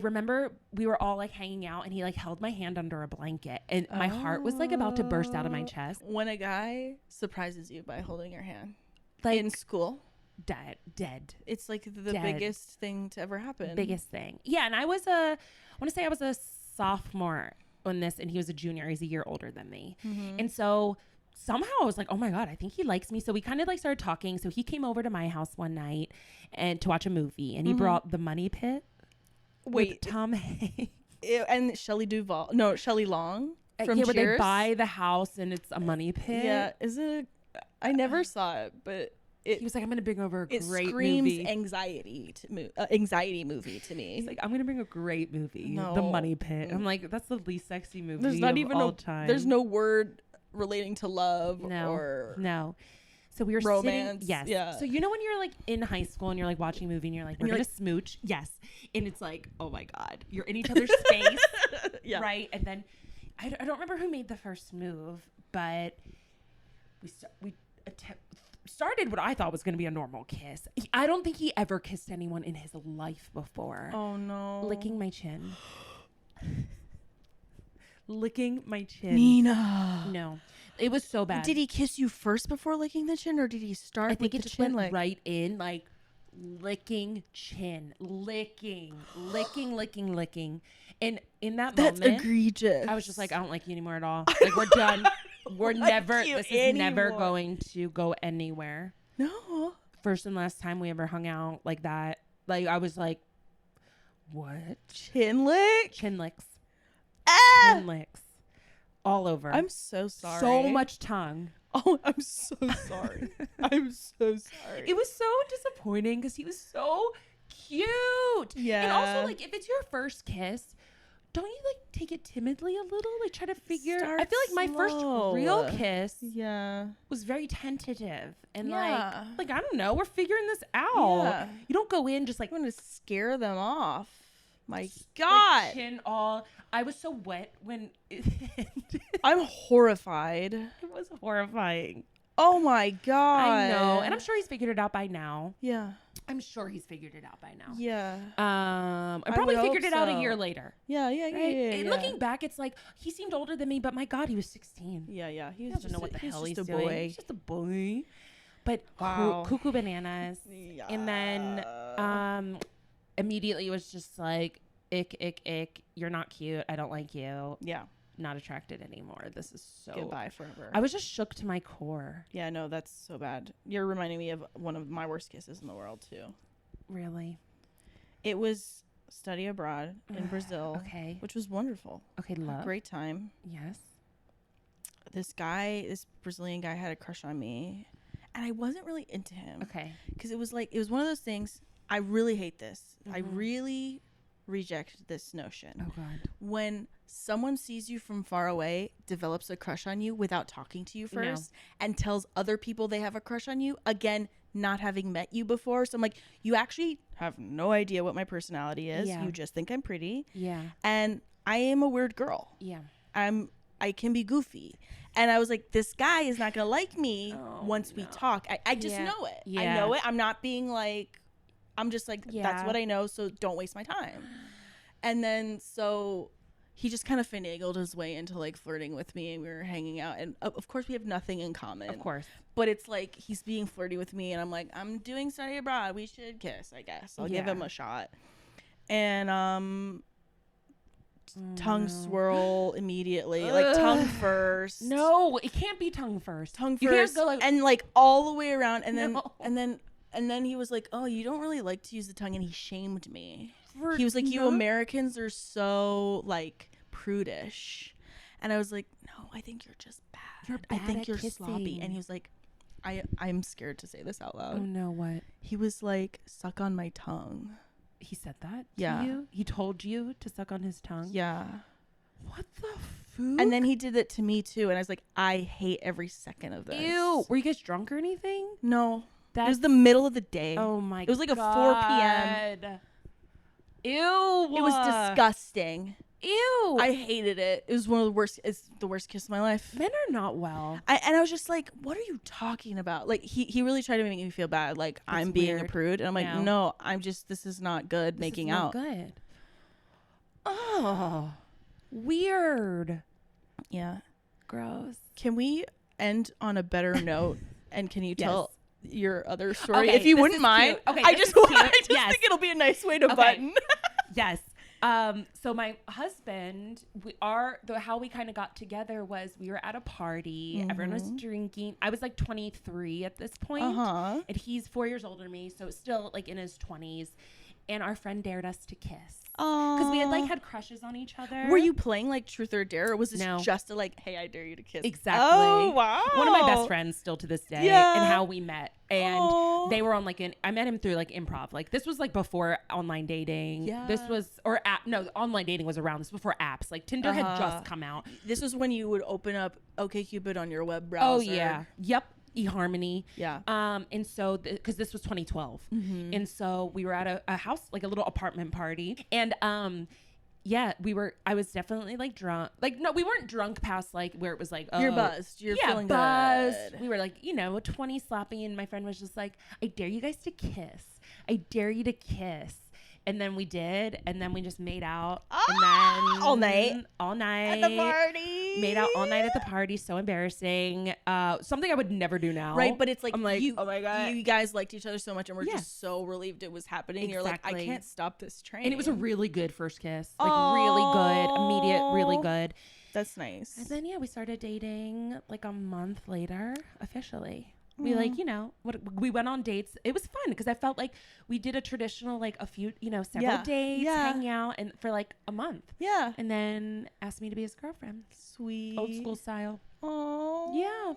remember we were all like hanging out, and he like held my hand under a blanket, and my heart was like about to burst out of my chest. When a guy surprises you by holding your hand, like in school. Dead. It's like the biggest thing to ever happen. Biggest thing. Yeah. And I want to say I was a sophomore on this, and he was a junior. He's a year older than me. And so somehow I was like, oh my God, I think he likes me. So we kind of like started talking. So he came over to my house one night and to watch a movie, and he brought The Money Pit. With Tom Hanks. And Shelley Long from where Cheers. they buy the house and it's a money pit. Yeah. Is it? I never saw it, but he was like, I'm going to bring over a great movie. It screams anxiety movie to me. He's like, I'm going to bring a great movie. No. The Money Pit. I'm like, that's the least sexy movie There's not even all time. There's no word relating to love or no. So we were romance. Sitting, yes. Yeah. So you know when you're like in high school and you're like watching a movie and you're like, we're going to smooch. Yes. And it's like, oh my God, you're in each other's space. Yeah. Right. And then I don't remember who made the first move, but we started what I thought was going to be a normal kiss. I don't think he ever kissed anyone in his life before. Oh no. Licking my chin. Licking my chin. Nina. No. It was so bad. Did he kiss you first before licking the chin, or did he start with the chin lick? Right in, like licking chin, licking. And in that That's moment, egregious. I was just like, I don't like you anymore at all. Like, we're done. We're never. This is never going to go anywhere. No. First and last time we ever hung out like that. Like, I was like, what? Chin lick? Chin licks. Ah! Chin licks. All over. I'm so sorry. So much tongue. Oh, I'm so sorry. I'm so sorry. It was so disappointing because he was so cute. Yeah. And also, like, if it's your first kiss, don't you like take it timidly a little? Like, try to figure. I feel like my first real kiss was very tentative and like I don't know. We're figuring this out. Yeah. You don't go in just like I'm gonna scare them off. My God. Like, chin all. I was so wet when it ended. I'm horrified. It was horrifying. Oh my God. I know. And I'm sure he's figured it out by now. Yeah. I'm sure he's figured it out by now. Yeah. I probably figured it out a year later. Yeah. Right? And looking back, it's like he seemed older than me, but my God, he was 16. Yeah. He doesn't know what the hell he's just a doing. boy. He's just a boy. But wow. cuckoo bananas. Yeah. And then immediately it was just like, ick. You're not cute. I don't like you. Yeah. Not attracted anymore. This is so goodbye forever. I was just shook to my core. Yeah, no, that's so bad. You're reminding me of one of my worst kisses in the world too. Really? It was study abroad in Brazil. Okay. Which was wonderful. Okay, love. Great time. Yes. This Brazilian guy had a crush on me, and I wasn't really into him. Okay. Because it was one of those things. I really hate this. I really reject this notion. Oh God. When someone sees you from far away, develops a crush on you without talking to you first, and tells other people they have a crush on you, again, not having met you before. So I'm like, you actually have no idea what my personality is. Yeah. You just think I'm pretty. Yeah. And I am a weird girl. Yeah. I can be goofy. And I was like, this guy is not going to like me once we talk. I just know it. Yeah. I know it. I'm not being like, I'm just like, that's what I know, so don't waste my time. And then so he just kind of finagled his way into like flirting with me, and we were hanging out. And of course, we have nothing in common. Of course. But it's like he's being flirty with me, and I'm like, I'm doing study abroad. We should kiss, I guess. I'll give him a shot. And tongue swirl immediately, like tongue first. No, it can't be tongue first. Tongue you first, can't go like, and like all the way around, and then he was like, "Oh, you don't really like to use the tongue," and he shamed me. He was like, "You Americans are so like prudish," and I was like, "No, I think you're just bad. I think you're sloppy." And he was like, "I'm scared to say this out loud." Oh no, what? He was like, "Suck on my tongue." He said that to Yeah. you? He told you to suck on his tongue? Yeah. What the food? And then he did that to me too, and I was like, I hate every second of this. Ew. Were you guys drunk or anything? No. It was the middle of the day. Oh my god. It was like a 4 p.m. Ew. It was disgusting. Ew. I hated it. It was one of the worst. It's the worst kiss of my life. Men are not well. And I was just like, what are you talking about? Like, he really tried to make me feel bad. Like, I'm being weird. a prude. And I'm like, no, I'm just, this is not good making out. Good. Oh. Weird. Yeah. Gross. Can we end on a better note? And can you tell your other story? Okay, if you this wouldn't is mind. cute. Okay, I this just is cute. think it'll be a nice way to button. Yes. So my husband, how we kind of got together was we were at a party. Everyone was drinking. I was like 23 at this point. And he's 4 years older than me, so still like in his 20s. And our friend dared us to kiss. Because we had like had crushes on each other. Were you playing like truth or dare, or was this No. just a like, hey, I dare you to kiss? Exactly. Oh, wow. One of my best friends still to this day, and how we met. And they were on like I met him through like improv. Like this was like before online dating. Yeah. This was, or app, no, online dating was around. This was before apps. Like Tinder had just come out. This was when you would open up OkCupid on your web browser. Oh yeah. Yep. eHarmony. Yeah. And so, because this was 2012. And so we were at a house, like a little apartment party. And, yeah, I was definitely like drunk. Like, no, we weren't drunk past like where it was like, oh. You're buzzed. You're feeling buzzed. good. We were like, 20 sloppy. And my friend was just like, I dare you guys to kiss. I dare you to kiss. And then we did, and then we just made out, and then all night at the party. Made out all night at the party. So embarrassing. Something I would never do now. Right, but it's like, I'm like, oh my god, you guys liked each other so much, and we're just so relieved it was happening. Exactly. You're like, I can't stop this train. And it was a really good first kiss, like really good, immediate, really good. That's nice. And then we started dating like a month later, officially. We we went on dates. It was fun because I felt like we did a traditional, like a few, several dates, hang out, and for like a month. Yeah. And then asked me to be his girlfriend. Sweet. Old school style. Oh. Yeah.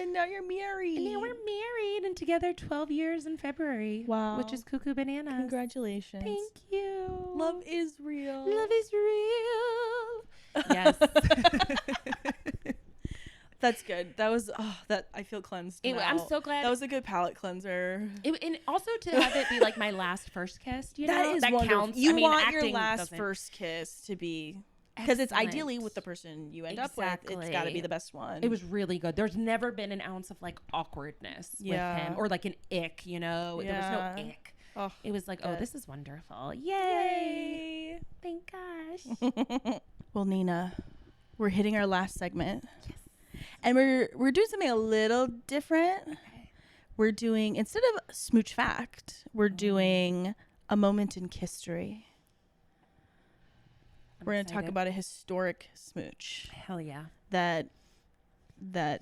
And now you're married. And now we're married and together 12 years in February. Wow. Which is cuckoo bananas. Congratulations. Thank you. Love is real. Love is real. Yes. That's good. That was that I feel cleansed. I'm so glad. That was a good palate cleanser. And also to have it be like my last first kiss, that wonderful. Counts. You want your acting last first kiss to be, because it's ideally with the person you end up with. It's got to be the best one. It was really good. There's never been an ounce of like awkwardness with him or like an ick. There was no ick. Oh, it was like, oh, this is wonderful. Yay! Thank gosh. Well, Nina, we're hitting our last segment. Yes. And we're doing something a little different. Okay. We're doing, instead of Smooch Fact, we're doing a moment in Kisstory. We're going to talk about a historic smooch. Hell yeah. That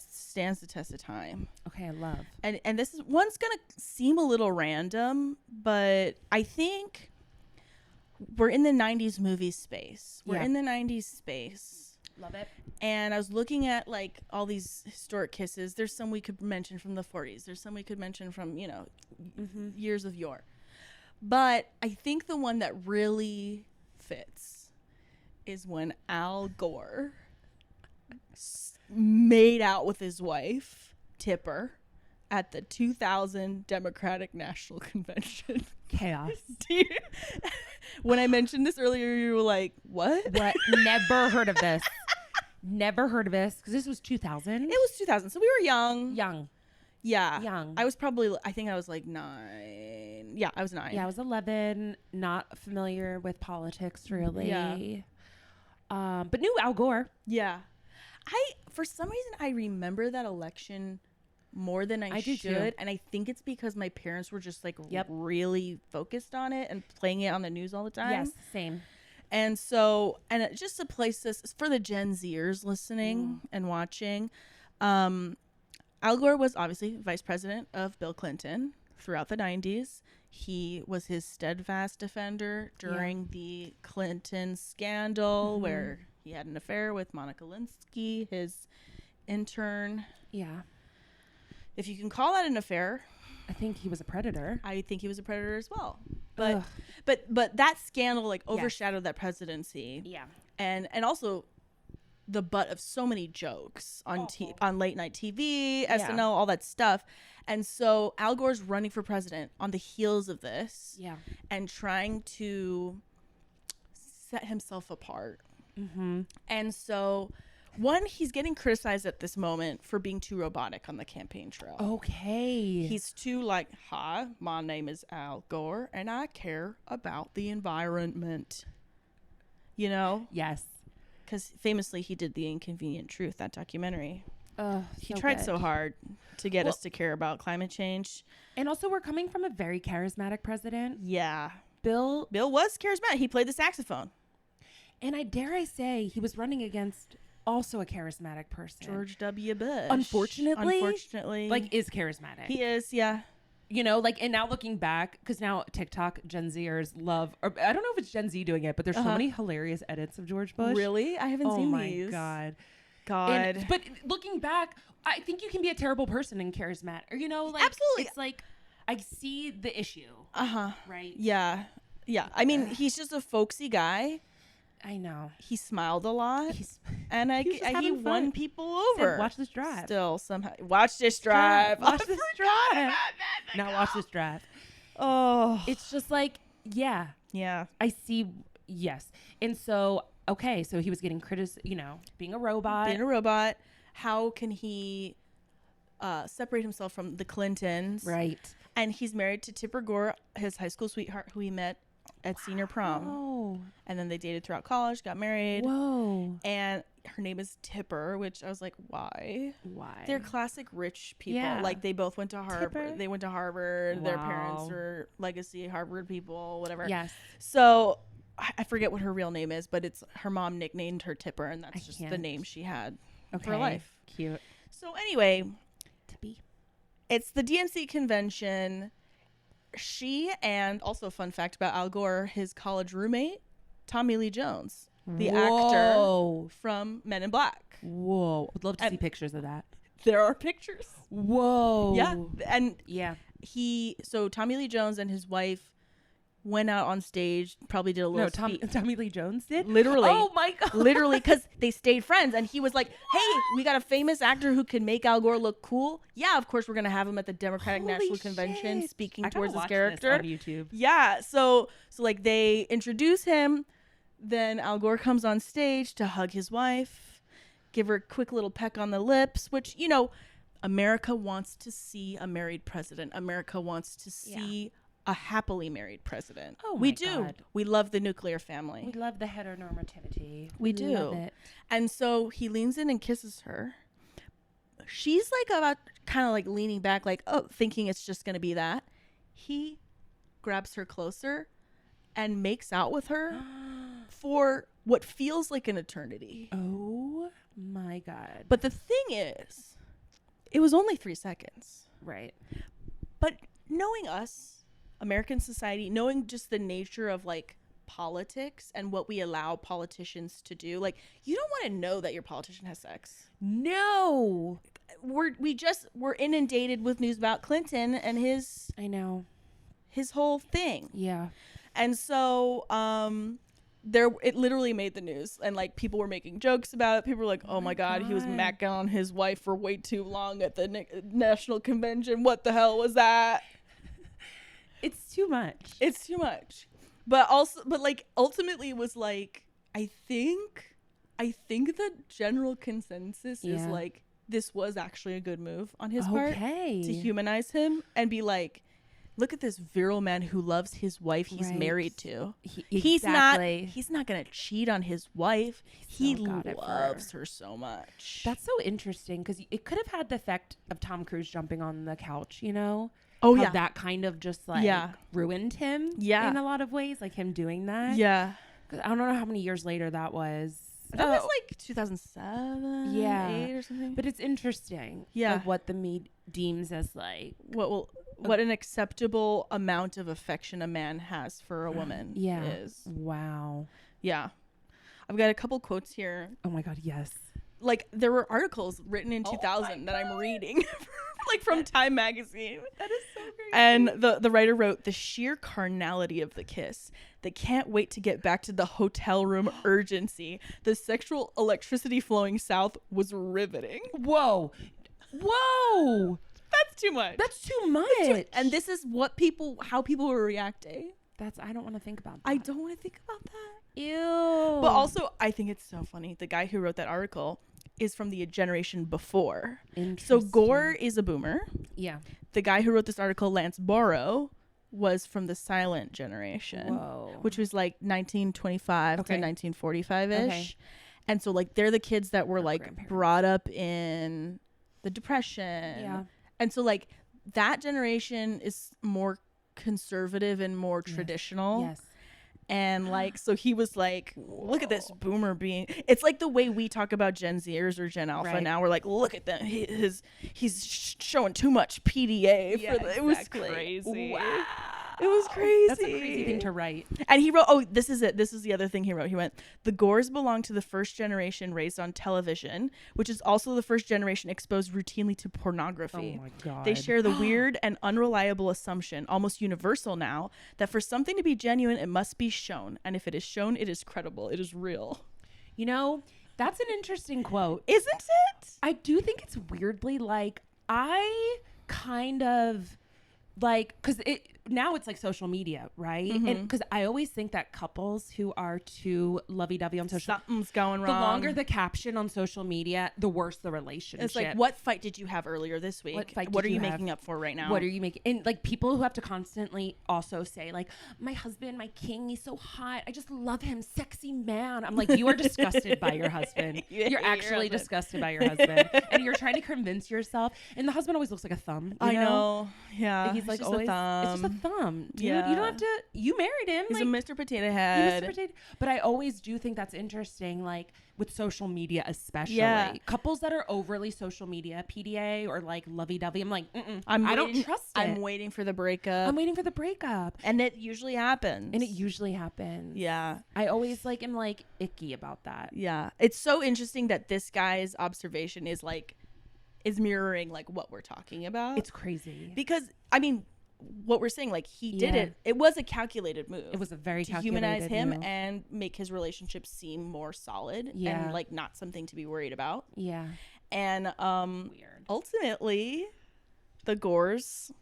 stands the test of time. Okay, I love. And this is, one's going to seem a little random, but I think we're in the 90s movie space. We're in the 90s space. Love it. And I was looking at like all these historic kisses. There's some we could mention from the 40s. There's some we could mention from, years of yore. But I think the one that really fits is when Al Gore made out with his wife, Tipper, at the 2000 Democratic National Convention. Chaos. When I mentioned this earlier, you were like, what? Never heard of this. Never heard of this because this was 2000. It was 2000, so we were young. Yeah. Young. I was probably, I think I was like 9. Yeah, I was 9. Yeah, I was 11. Not familiar with politics, really. Yeah. But knew Al Gore. Yeah. For some reason, I remember that election more than I do should. too. And I think it's because my parents were just like really focused on it and playing it on the news all the time. Yes, same. And so, just to place this for the Gen Zers listening and watching, Al Gore was obviously vice president of Bill Clinton throughout the 90s. He was his steadfast defender during the Clinton scandal where he had an affair with Monica Lewinsky, his intern. Yeah. If you can call that an affair. I think he was a predator. I think he was a predator as well. But that scandal like overshadowed that presidency. Yeah. And also the butt of so many jokes on on late night TV, SNL, all that stuff. And so Al Gore's running for president on the heels of this. Yeah. And trying to set himself apart. Mm-hmm. And so he's getting criticized at this moment for being too robotic on the campaign trail. Okay. He's too like, hi, my name is Al Gore and I care about the environment. You know? Yes. Because famously he did The Inconvenient Truth, that documentary. He so tried good. so hard to get us to care about climate change. And also we're coming from a very charismatic president. Yeah. Bill was charismatic. He played the saxophone. And I say he was running against also a charismatic person. George W. Bush. Unfortunately. Like, is charismatic. He is, yeah. You know, like, and now looking back, because now TikTok, Gen Zers love, or I don't know if it's Gen Z doing it, but there's so many hilarious edits of George Bush. Really? I haven't seen these. Oh my God. And, but looking back, I think you can be a terrible person and charismatic. Or, you know, like, absolutely. It's like, I see the issue. Right? Yeah. Yeah. I mean, he's just a folksy guy. I know. He smiled a lot. And he won people over. Said, watch this drive. Still, somehow. Watch this drive. Watch this drive. Now watch this drive. Oh. It's just like, yeah. Yeah. I see. Yes. And so, okay. So he was getting criticized, you know, being a robot. How can he separate himself from the Clintons? Right. And he's married to Tipper Gore, his high school sweetheart, who he met at senior prom. And then they dated throughout college, got married. Whoa. And her name is Tipper, which I was like, why? They're classic rich people. Yeah. Like, they both went to Harvard. Tipper. They went to Harvard. Wow. Their parents were legacy Harvard people, whatever. Yes. So I forget what her real name is, but it's her mom nicknamed her Tipper, and that's just the name she had for life. Cute. So anyway, Tippy. It's the DNC convention. She, and also fun fact about Al Gore, his college roommate, Tommy Lee Jones, the actor from Men in Black. Whoa. Would love to see pictures of that. There are pictures. Whoa. Yeah. And yeah. So Tommy Lee Jones and his wife went out on stage, probably did a little Tommy Lee Jones did? Literally. Oh my God. Literally, because they stayed friends. And he was like, hey, we got a famous actor who can make Al Gore look cool. Yeah, of course, we're going to have him at the Democratic National Convention speaking towards his character. This on YouTube. Yeah. So like they introduce him. Then Al Gore comes on stage to hug his wife, give her a quick little peck on the lips, which, you know, America wants to see a married president. America wants to see a happily married president. Oh, we do. God. We love the nuclear family. We love the heteronormativity. We do. Love it. And so he leans in and kisses her. She's like about kind of like leaning back, like, oh, thinking it's just going to be that. He grabs her closer and makes out with her for what feels like an eternity. Oh my God. But the thing is, it was only 3 seconds. Right. But knowing us, American society, knowing just the nature of like politics and what we allow politicians to do, like, you don't want to know that your politician has sex. No. We're inundated with news about Clinton and his whole thing. Yeah. And so it literally made the news, and like people were making jokes about it. People were like, oh my God, he was macking on his wife for way too long at the national convention. What the hell was that? It's too much. But like ultimately it was like, I think I think the general consensus is like, this was actually a good move on his part to humanize him and be like, look at this virile man who loves his wife he's married to. He's not going to cheat on his wife. He loves her so much. That's so interesting because it could have had the effect of Tom Cruise jumping on the couch, you know? Oh, how that kind of just like ruined him in a lot of ways, like him doing that. Yeah. I don't know how many years later that was. That was like 2007, 8 or something. But it's interesting, like what the media deems as like what an acceptable amount of affection a man has for a woman is. Wow. Yeah, I've got a couple quotes here. Oh my God, yes. Like there were articles written in 2000 that I'm reading, like from Time magazine. That is so great. And the writer wrote, the sheer carnality of the kiss. They can't wait to get back to the hotel room urgency. The sexual electricity flowing south was riveting. Whoa. That's too much. And this is how people were reacting. I don't want to think about that. I don't want to think about that. Ew. But also, I think it's so funny. The guy who wrote that article is from the generation before. So Gore is a boomer. Yeah. The guy who wrote this article, Lance Borrow, was from the silent generation, which was like 1925 to 1945-ish. Okay. And so like they're the kids that were like brought up in the Depression. Yeah. And so like that generation is more conservative and more traditional. Yes. And like, so he was like, look at this boomer being, it's like the way we talk about Gen Zers or Gen Alpha now. We're like, look at them. He's showing too much PDA. It was crazy. Wow. It was crazy. That's a crazy thing to write. And he wrote, this is it. This is the other thing he wrote. He went, the Gores belong to the first generation raised on television, which is also the first generation exposed routinely to pornography. Oh my God. They share the weird and unreliable assumption, almost universal now, that for something to be genuine, it must be shown. And if it is shown, it is credible. It is real. You know, that's an interesting quote. Isn't it? I do think it's weirdly like, I kind of like, because now it's like social media, right? Mm-hmm. And because I always think that couples who are too lovey-dovey on social media, something's going wrong. The longer the caption on social media, the worse the relationship. It's like, what fight did you have earlier this week? What are you making up for right now? What are you making? And like people who have to constantly also say like, my husband, my king, he's so hot. I just love him. Sexy man. I'm like, you are disgusted by your husband. You're actually disgusted by your husband. And you're trying to convince yourself. And the husband always looks like a thumb. I know. Yeah. He's like always, it's just a thumb, dude. Yeah. You don't have to. You married him. He's like, a Mr. Potato Head. But I always do think that's interesting, like with social media, especially couples that are overly social media PDA or like lovey-dovey. I'm like, I don't trust it. I'm waiting for the breakup. And it usually happens. Yeah. I always like am like icky about that. Yeah. It's so interesting that this guy's observation is mirroring like what we're talking about. It's crazy because I mean, what we're saying, like he did it. It was a calculated move. It was a very to humanize him move. And make his relationship seem more solid and like not something to be worried about. Yeah. And ultimately, the Gores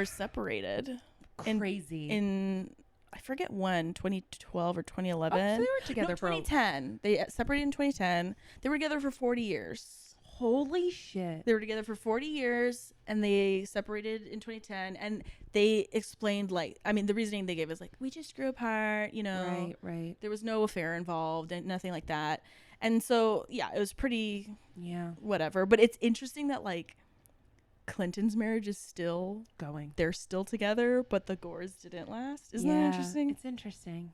separated. Crazy. In I forget when, 2012 or 2011. Oh, so they were together for 2010. They separated in 2010. They were together for 40 years. Holy shit. They were together for 40 years and they separated in 2010 and they explained the reasoning they gave is like, we just grew apart, you know. Right. There was no affair involved and nothing like that. And so, yeah, it was pretty whatever. But it's interesting that like Clinton's marriage is still going. They're still together, but the Gores didn't last. Isn't that interesting? It's interesting.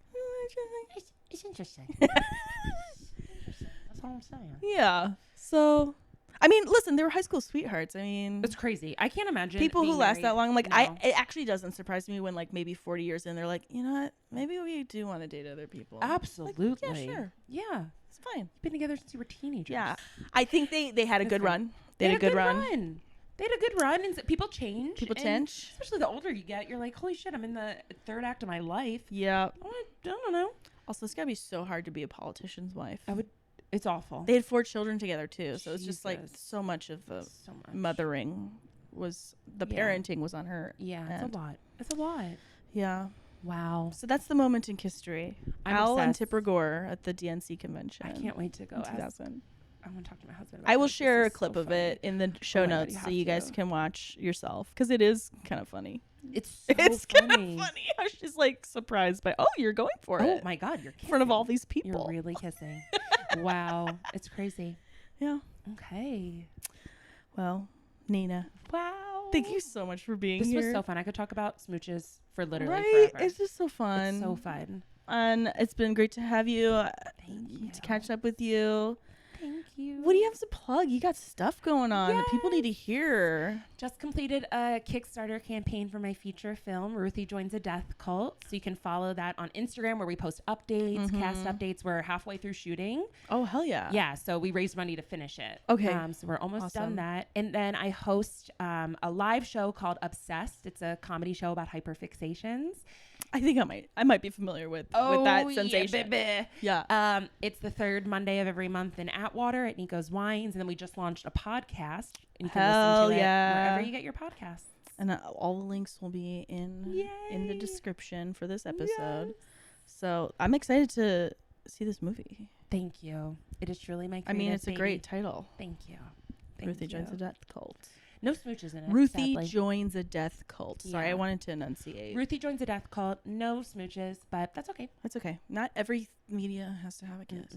It's interesting. That's all I'm saying. Yeah. So I mean, listen, they were high school sweethearts. I mean, it's crazy. I can't imagine people who last that long. Like, it actually doesn't surprise me when, like, maybe 40 years in, they're like, you know what? Maybe we do want to date other people. Absolutely. Like, yeah, sure. Yeah, it's fine. You've been together since you were teenagers. Yeah, I think they had a good run. They had a good run. They had a good run, and people change. Especially the older you get, you're like, holy shit, I'm in the third act of my life. Yeah. I don't know. Also, it's gotta be so hard to be a politician's wife. It's awful. They had 4 children together too, so it's just like so much of the mothering was parenting was on her. Yeah, it's a lot. Yeah. Wow. So that's the moment in Kisstory. Al and obsessed. Tipper Gore at the DNC convention. I can't wait to go. 2000. I want to talk to my husband about I will this. share a This is clip so of funny. it in the show Oh my God, notes you so have you guys to. can watch yourself, because it is kind of funny. It's so It's funny. kind of funny how she's like surprised by, oh, you're going for it. Oh my God, you're kissing. In front of all these people. You're really kissing. Wow. It's crazy. Yeah. Okay. Well, Nina, Wow. thank you so much for being This here. was so fun. I could talk about smooches for literally right? forever. It's just so fun. It's so fun. And it's been great to have you, Thank you. to catch up with you. Thank you. What do you have to plug? You got stuff going on that people need to hear. Just completed a Kickstarter campaign for my feature film, Ruthie Joins a Death Cult. So you can follow that on Instagram, where we post updates, cast updates. We're halfway through shooting. Oh, hell yeah. Yeah, so we raised money to finish it. Okay. So we're almost Awesome. done that. And then I host a live show called Obsessed. It's a comedy show about hyperfixations. I think I might be familiar with that sensation. Baby. Yeah. It's the third Monday of every month in Atwater at Nico's Wines. And then we just launched a podcast. And you can listen to it wherever you get your podcasts. And all the links will be in the description for this episode. Yes. So I'm excited to see this movie. Thank you. It is truly my it's a great title. Thank you. Ruthie Joins a Death Cult. No smooches in it. Ruthie sadly. Joins a Death Cult. Sorry, I wanted to enunciate. Ruthie Joins a Death Cult. No smooches, but that's okay. That's okay. Not every media has to have a kiss.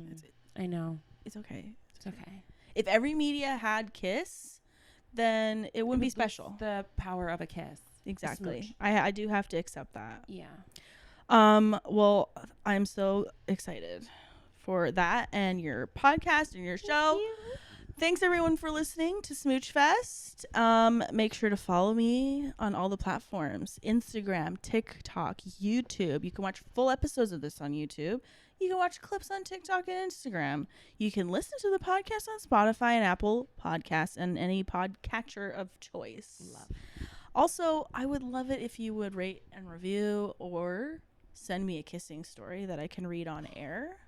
I know. It's okay. It's okay. If every media had kiss, then it wouldn't be special. The power of a kiss. Exactly. I do have to accept that. Yeah. Well, I'm so excited for that and your podcast and your show. Thanks everyone for listening to Smooch Fest. Make sure to follow me on all the platforms: Instagram, TikTok, YouTube. You can watch full episodes of this on YouTube. You can watch clips on TikTok and Instagram. You can listen to the podcast on Spotify and Apple Podcasts and any podcatcher of choice. Love. Also, I would love it if you would rate and review or send me a kissing story that I can read on air.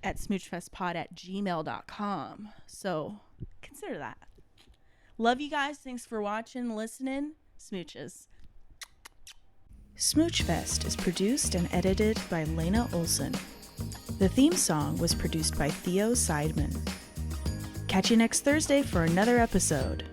At smoochfestpod@gmail.com. So consider that. Love you guys. Thanks for watching, listening. Smooches. Smoochfest is produced and edited by Lena Olson. The theme song was produced by Theo Seidman. Catch you next Thursday for another episode.